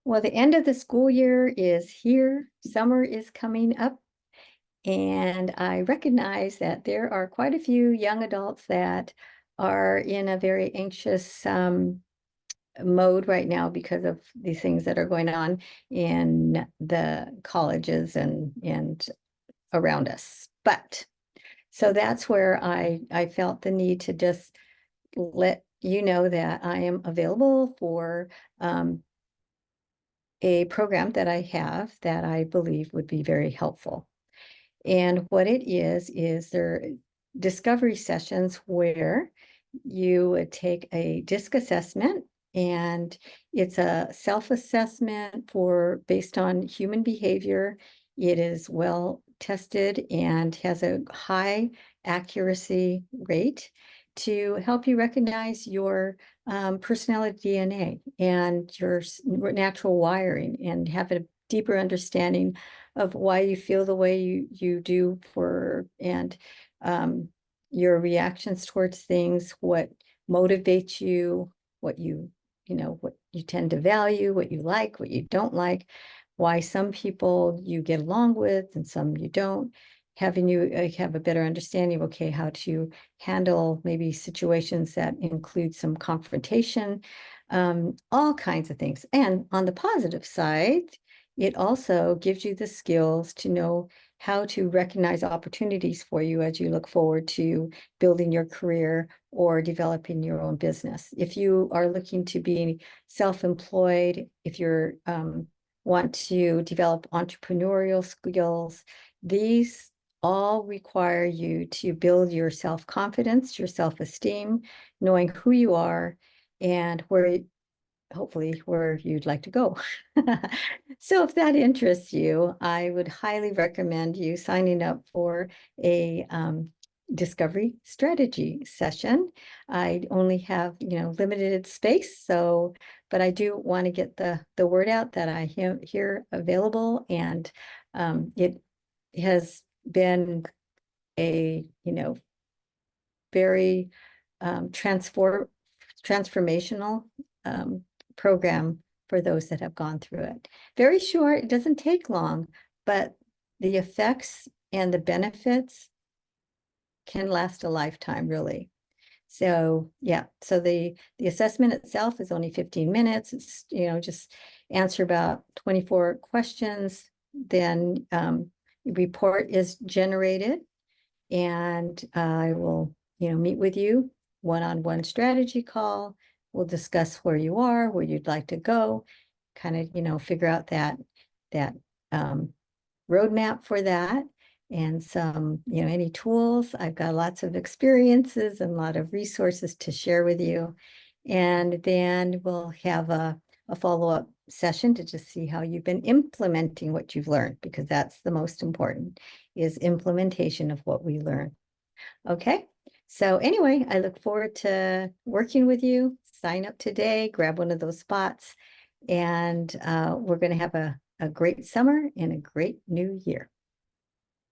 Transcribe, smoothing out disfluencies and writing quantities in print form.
Well, the end of the school year is here. Summer is coming up. And I recognize that there are quite a few young adults that are in a very anxious mode right now because of these things that are going on in the colleges and around us. But so that's where I felt the need to just let you know that I am available for a program that I have that I believe would be very helpful. And what it is there discovery sessions where you would take a DISC assessment, and it's a self-assessment for based on human behavior. It is well tested and has a high accuracy rate to help you recognize your personality DNA and your natural wiring and have a deeper understanding of why you feel the way you do and your reactions towards things, what motivates you, what what you tend to value, what you like, what you don't like, why some people you get along with and some you don't, having you have a better understanding of, okay, how to handle maybe situations that include some confrontation, all kinds of things. And on the positive side, it also gives you the skills to know how to recognize opportunities for you as you look forward to building your career or developing your own business. If you are looking to be self-employed, if you're want to develop entrepreneurial skills, these all require you to build your self-confidence, your self-esteem, knowing who you are and hopefully where you'd like to go. So if that interests you, I would highly recommend you signing up for a discovery strategy session. I only have, limited space, but I do want to get the word out that I am here available, and it has been a, very transformational program for those that have gone through it. Very short, it doesn't take long, but the effects and the benefits can last a lifetime, really. So yeah, so the assessment itself is only 15 minutes. It's, just answer about 24 questions. Then report is generated, and I will, meet with you one-on-one strategy call. We'll discuss where you are, where you'd like to go, kind of, figure out that roadmap for that, and some, any tools. I've got lots of experiences and a lot of resources to share with you. And then we'll have a follow-up session to just see how you've been implementing what you've learned, because that's the most important, is implementation of what we learn. Okay. So anyway, I look forward to working with you. Sign up today, grab one of those spots, and we're going to have a great summer and a great new year.